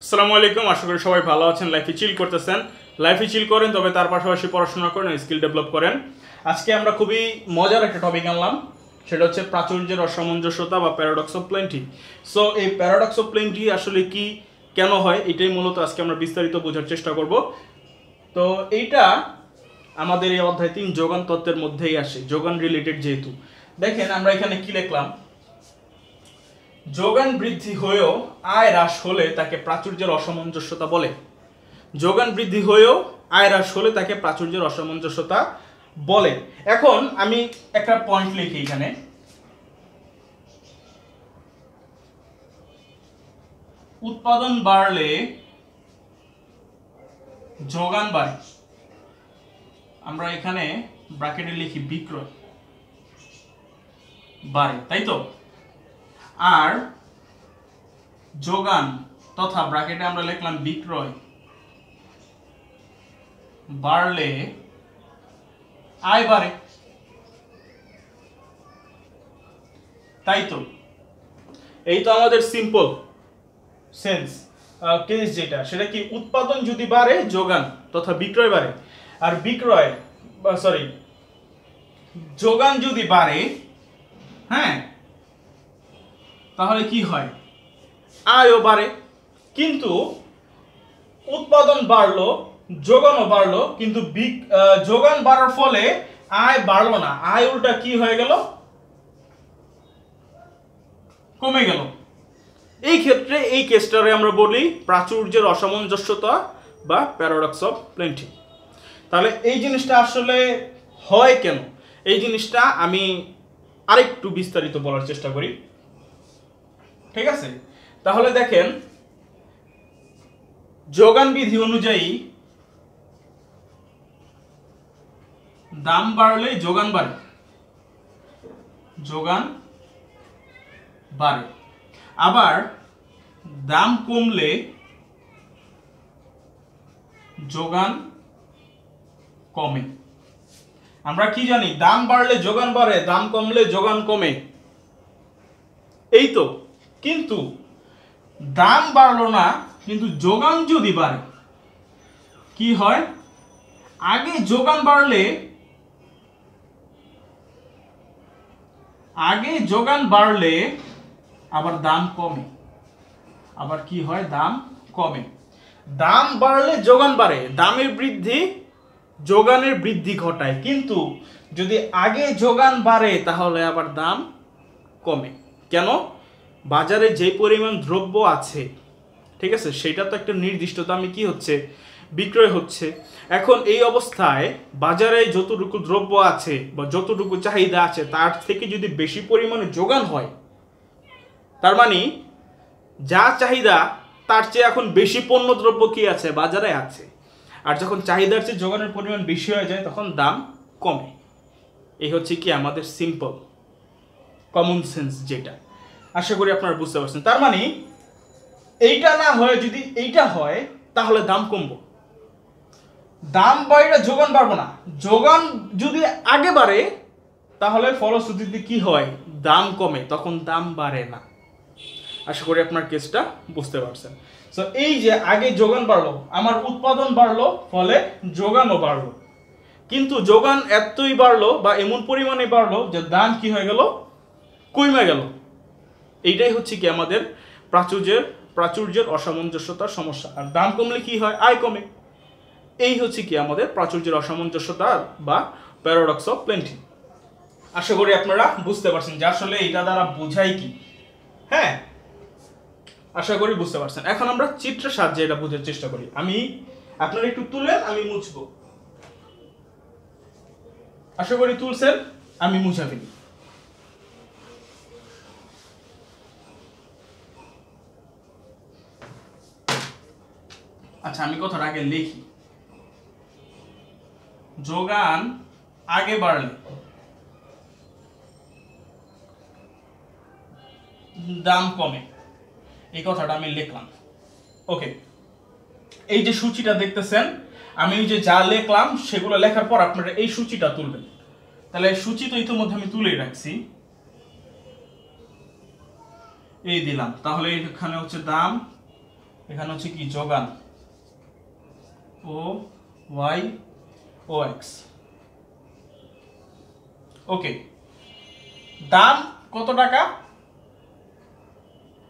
আসসালামু আলাইকুম, আশা করি সবাই ভালো আছেন, লাইফে চিল করতেছেন। লাইফে চিল করেন, তবে তার পাশাপাশি পড়াশোনা করেন, স্কিল ডেভেলপ করেন। আজকে আমরা খুবই মজার একটা টপিক আনলাম, সেটা হচ্ছে প্রাচুর্যের অসামঞ্জস্যতা বা প্যারাডক্স অফ প্লেন্টি। সো এই প্যারাডক্স অফ প্লেন্টি আসলে কি, কেন হয়, এটাই মূলত আজকে আমরা বিস্তারিত বোঝার চেষ্টা করব। তো এইটা আমাদের এই অধ্যায় 3 যোগান তত্ত্বের মধ্যেই আসে, যোগান রিলেটেড যেহেতু। দেখেন আমরা এখানে কি লিখলাম, যোগান বৃদ্ধি হয়েও আয় হ্রাস হলে তাকে প্রাচুর্যের অসামঞ্জস্যতা বলে। যোগান বৃদ্ধি হয়েও আয় হ্রাস হলে তাকে প্রাচুর্যের অসামঞ্জস্যতা বলে। এখন আমি একটা পয়েন্ট লিখি এখানে, উৎপাদন বাড়লে যোগান বাড়ে। আমরা এখানে ব্র্যাকেটে লিখি বিক্রয় বাড়ে, তাই তো। আর যোগান তথা ব্র্যাকেটে আমরা লিখলাম বিক্রয় বাড়লে আয় বাড়ে, তাই তো। এই তো আমাদের সিম্পল সেন্স কেস, যেটা সেটা কি, উৎপাদন যদি বাড়ে যোগান তথা বিক্রয় বাড়ে, আর বিক্রয় যোগান যদি বাড়ে, হ্যাঁ, তাহলে কি হয়, আয়ও বাড়ে। কিন্তু উৎপাদন বাড়লো, যোগানও বাড়লো, কিন্তু যোগান বাড়ার ফলে আয় বাড়লো না, আয় উল্টা কি হয়ে গেল, কমে গেল। এই ক্ষেত্রে এই কেসটারে আমরা বলি প্রাচুর্যের অসামঞ্জস্যতা বা প্যারাডক্স অফ প্লেন্টি। তাহলে এই জিনিসটা আসলে হয় কেন, এই জিনিসটা আমি আরেকটু বিস্তারিত বলার চেষ্টা করি, ঠিক আছে। তাহলে দেখেন, যোগান বিধি অনুযায়ী দাম বাড়লে যোগান বাড়ে, যোগান বাড়ে। আবার দাম কমলে যোগান কমে। আমরা কি জানি, দাম বাড়লে যোগান বাড়ে, দাম কমলে যোগান কমে, এই তো। কিন্তু দাম বাড়লো না, কিন্তু যোগান যদি বাড়ে কি হয়, আগে যোগান বাড়লে আবার দাম কমে, আবার কি হয়, দাম কমে। দাম বাড়লে যোগান বাড়ে, দামের বৃদ্ধি যোগানের বৃদ্ধি ঘটায়। কিন্তু যদি আগে যোগান বাড়ে তাহলে আবার দাম কমে। কেন? বাজারে যে পরিমাণ দ্রব্য আছে, ঠিক আছে, সেটা তো একটা নির্দিষ্ট দামে কি হচ্ছে, বিক্রয় হচ্ছে। এখন এই অবস্থায় বাজারে যতটুকু দ্রব্য আছে বা যতটুকু চাহিদা আছে তার থেকে যদি বেশি পরিমাণে যোগান হয়, তার মানে যা চাহিদা তার চেয়ে এখন বেশি পণ্য দ্রব্য কি আছে, বাজারে আছে। আর যখন চাহিদার চেয়ে যোগানের পরিমাণ বেশি হয়ে যায় তখন দাম কমে। এই হচ্ছে কি আমাদের সিম্পল কমন সেন্স, যেটা আশা করি আপনারা বুঝতে পারছেন। তার মানে এইটা না হয়ে যদি এইটা হয় তাহলে দাম কমবো, দাম বাড়লে যোগান বাড়বো না। যোগান যদি আগে বাড়ে তাহলে ফলশ্রুতিতে কি হয়, দাম কমে, তখন দাম বাড়ে না। আশা করি আপনার কেসটা বুঝতে পারছেন। সো এই যে আগে যোগান বাড়লো, আমার উৎপাদন বাড়লো, ফলে যোগানও বাড়লো, কিন্তু যোগান এতই বাড়লো বা এমন পরিমাণে বাড়লো যে দাম কি হয়ে গেল, কমে গেল। এইটাই হচ্ছে কি আমাদের প্রাচুর্যের অসামঞ্জস্যতার সমস্যা। আর দাম কমলে কি হয়, আয় কমে। এই হচ্ছে কি আমাদের প্রাচুর্যের অসামঞ্জস্যতা বা প্যারাডক্স অফ প্লেন্টি। আশা করি আপনারা বুঝতে পারছেন যে আসলে এটা দ্বারা বোঝায় কি। হ্যাঁ, আশা করি বুঝতে পারছেন। এখন আমরা চিত্রের সাহায্যে এটা বোঝার চেষ্টা করি। আপনারা একটু তুলেন, আমি মুছবো। আশা করি তুলছেন, আমি মুছা ফেলি। আচ্ছা, আমি কথাটা আগে লিখি। যোগান আগে বাড়লে দাম কমে, এই কথাটা আমি লিখলাম। ওকে, এই যে সূচিটা দেখতেছেন, আমি যে যা লিখলাম সেগুলো লেখার পর আপনারা এই সূচিটা তুলবেন। তাহলে সূচি তো ইতিমধ্যে আমি তুলে রাখছি, এই দিলাম। তাহলে এখানে হচ্ছে দাম এখানে হচ্ছে কি যোগান, ও ওয়াই ও এক্স। ওকে, দাম কত টাকা?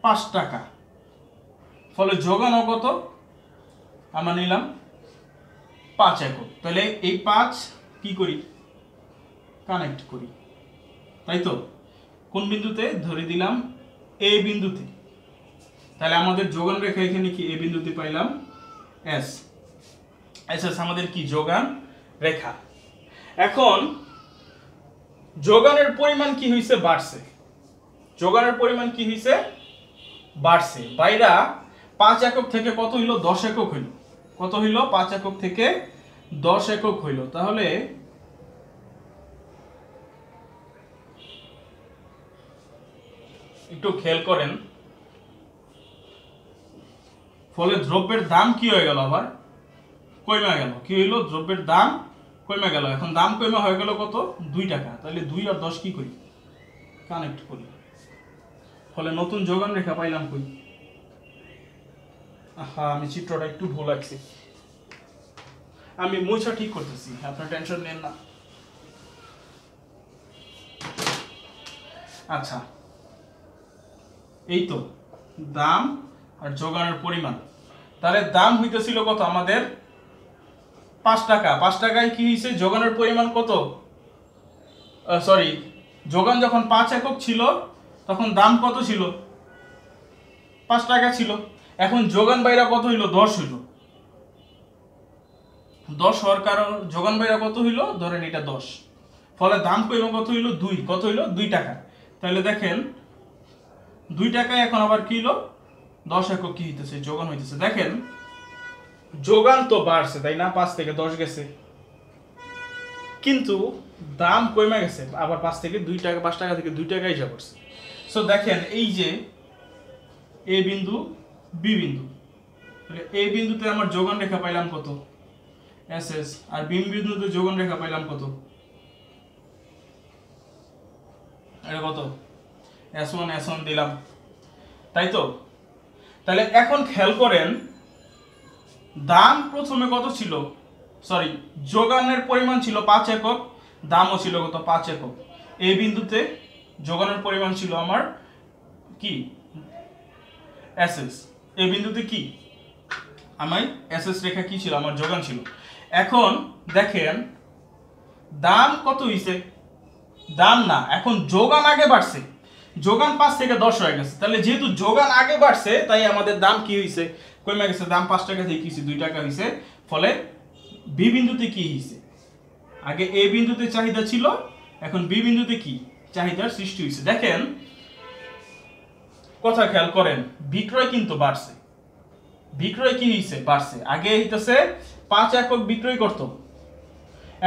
5 টাকা। ফলে যোগানও কত? আমরা নিলাম 5 একক। তাহলে এই 5 কি করি? কানেক্ট করি, তাই তো? কোন বিন্দুতে? ধরে দিলাম এ বিন্দুতে। তাহলে আমাদের যোগান রেখা এখানে কি? এ বিন্দুতে পাইলাম এস। এস এস আমাদের কি? যোগান রেখা। এখন যোগানের পরিমাণ কি হইছে? বাড়ছে। যোগানের পরিমাণ কি হইছে? বাড়ছে। বাইরা 5 একক থেকে কত হইল? 10 একক হইল। কত হইল? 5 একক থেকে 10 একক হইল। তাহলে একটু খেয়াল করেন, ফলে দ্রব্যের দাম কি হয়ে গেল? আবার কমে গেল। কি হইল? দ্রব্যের দাম কমে গেল। এখন দাম কমে হয়ে গেল কত? 2 টাকা। তাহলে 2 আর 10 কি করি? কানেক্ট করি। ফলে নতুন যোগান রেখা পাইলাম কই? আমি চিত্রটা একটু ভুল আঁকছি, আমি মুছা ঠিক করতেছি, আপনার টেনশন নেন না। আচ্ছা, এই তো দাম আর যোগানের পরিমাণ। তাহলে দাম হইতেছিল কত আমাদের? 5 টাকা। 5 টাকায় কি হয়েছে? যোগানের পরিমাণ কত? সরি, যোগান যখন 5 একক ছিল তখন দাম কত ছিল? 5 টাকা ছিল। এখন যোগান বাইরা কত হইল? 10 হইল। 10 হওয়ার কারণ যোগান বাইরা কত হইল? ধরেন এটা 10। ফলে দাম কইলো কত হইল? 2। কত হইল? 2 টাকা। তাহলে দেখেন 2 টাকায় এখন আবার কি হইল? 10 একক কি হইতেছে? যোগান হইতেছে। দেখেন যোগান তো বাড়ছে, তাই না? 5 থেকে 10 গেছে, কিন্তু দাম কমে গেছে। আবার 5 থেকে 2 টাকা, 5 টাকা থেকে 2 টাকায় যা পড়ছে। সো দেখেন এই যে এ বিন্দু, বি বিন্দু, তাহলে এ বিন্দুতে আমার যোগান রেখা পাইলাম কত? S S. আর বি বিন্দুতে যোগান রেখা পাইলাম কত? এটা কত? S1 S1 দিলাম, তাই তো? তাহলে এখন খেয়াল করেন, দাম প্রথমে কত ছিল? সরি, যোগানের পরিমাণ ছিল 5 একক, দামও ছিল কত? 5 একক। এই বিন্দুতে যোগানের পরিমাণ ছিল আমার কি? এসএস। এই বিন্দুতে কি? আমার এসএস রেখা কি ছিল? আমার যোগান ছিল। এখন দেখেন দাম কত হইছে? দাম না, এখন যোগান আগে বাড়ছে। যোগান 5 থেকে 10 হয়ে গেছে। তাহলে যেহেতু যোগান আগে বাড়ছে, তাই আমাদের দাম কি হইছে? কমে গেছে। দাম 5 টাকা থেকে কি হইছে? 2 টাকা হইছে। ফলে বি বিন্দুতে কি হইছে? আগে এ বিন্দুতে চাহিদা ছিল, এখন বি বিন্দুতে কি? চাহিদার সৃষ্টি হইছে। দেখেন কথা খেয়াল করেন, বিক্রয় কিন্তু বাড়ছে। বিক্রয় কি হইছে? বাড়ছে। আগে হইতেছে 5 একক বিক্রয় করত,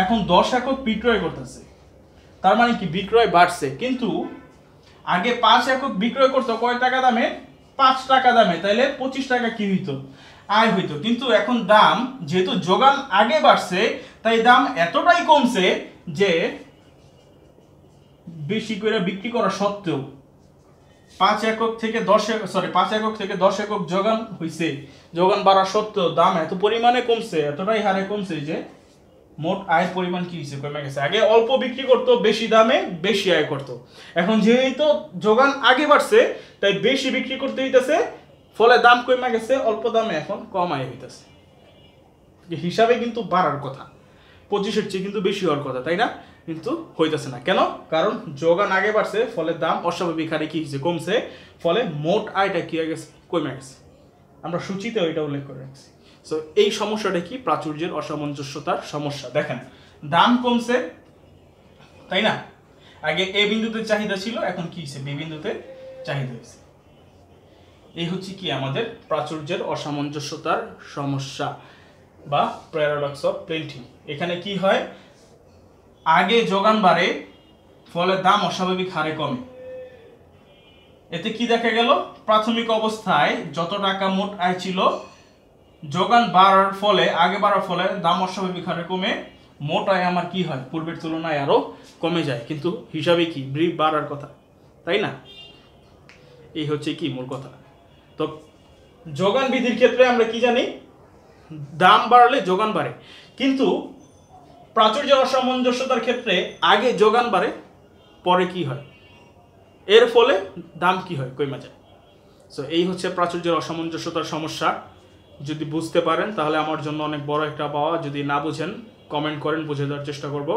এখন 10 একক বিক্রয় করতেছে। তার মানে কি? বিক্রয় বাড়ছে। কিন্তু আগে 5 একক বিক্রয় করতো কয় টাকা দামে? 5 টাকা দামে। তাইলে 25 টাকা কি হইতো? আয় হইতো। কিন্তু এখন দাম, যেহেতু যোগান আগে বাড়ছে, তাই দাম এতটাই কমছে যে বেশি করে বিক্রি করা সত্ত্বেও 5 একক থেকে 10 একক যোগান হইছে। যোগান বাড়া সত্ত্বেও দাম এত পরিমাণে কমছে, এতটাই হারে কমছে যে মোট আয়ের পরিমাণ কি হইছে? কমে গেছে। আগে অল্প বিক্রি করতো, বেশি দামে বেশি আয় করতো। এখন যেহেতু যোগান আগে বাড়ছে, তাই বেশি বিক্রি করতে হইতেছে, ফলে দাম কমে গেছে, অল্প দামে এখন কম আয় হইতেছে। হিসাবে কিন্তু বাড়ার কথা, 25-এর চেয়ে কিন্তু বেশি হওয়ার কথা, তাই না? কিন্তু হইতেছে না। কেন? কারণ যোগান আগে বাড়ছে, ফলে দাম অস্বাভাবিক হারে কি হয়েছে? কমছে। ফলে মোট আয়টা কি হয়ে গেছে? কমে গেছে। আমরা সূচিতে ওইটা উল্লেখ করে রাখছি। সো এই সমস্যাটা কি? প্রাচুর্যের অসামঞ্জস্যতার সমস্যা। দেখেন দাম কমছে, তাই না? আগে এ বিন্দুতে চাহিদা ছিল, এখন কি হয়েছে? বি বিন্দুতে চাহিদা হয়েছে। এই হচ্ছে কি আমাদের প্রাচুর্যের অসামঞ্জস্যতার সমস্যা বা প্যারাডক্স অফ প্লেন্টি। এখানে কি হয়? আগে যোগান বাড়ে, ফলে দাম অস্বাভাবিক হারে কমে। এতে কি দেখা গেল? প্রাথমিক অবস্থায় যত টাকা মোট আয় ছিল, যোগান বাড়ার ফলে, আগে বাড়ার ফলে দাম অস্বাভাবিক হারে কমে মোট আয় আমার কি হয়? পূর্বের তুলনায় আরো কমে যায়। কিন্তু হিসাবে কি? বাড়ার কথা, তাই না? এই হচ্ছে কি মূল কথা। তো যোগান বিধির ক্ষেত্রে আমরা কি জানি, দাম বাড়লে যোগান বাড়ে, কিন্তু প্রাচুর্যের অসামঞ্জস্যতার ক্ষেত্রে আগে যোগান বাড়ে, পরে কি হয়, এর ফলে দাম কি হয়, কমে যায়। সো এই হচ্ছে প্রাচুর্যের অসামঞ্জস্যতার সমস্যা। যদি বুঝতে পারেন তাহলে আমার জন্য অনেক বড় একটা পাওয়া, যদি না বুঝেন কমেন্ট করেন, বুঝে দেওয়ার চেষ্টা করব।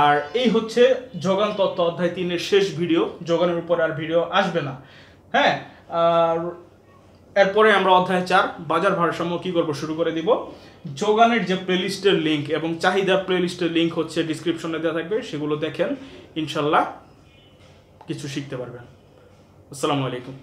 আর এই হচ্ছে যোগান তত্ত্ব অধ্যায় 3-এর শেষ ভিডিও, যোগানের উপর আর ভিডিও আসবে না। হ্যাঁ, আর এরপরে আমরা অধ্যায় 4 বাজার ভারসাম্য কি করব শুরু করে দিব। যোগানের যে প্লেলিস্টের লিঙ্ক এবং চাহিদা প্লেলিস্টের লিঙ্ক হচ্ছে ডিসক্রিপশনে দেওয়া থাকবে, সেগুলো দেখেন, ইনশাল্লাহ কিছু শিখতে পারবেন। আসসালামু আলাইকুম।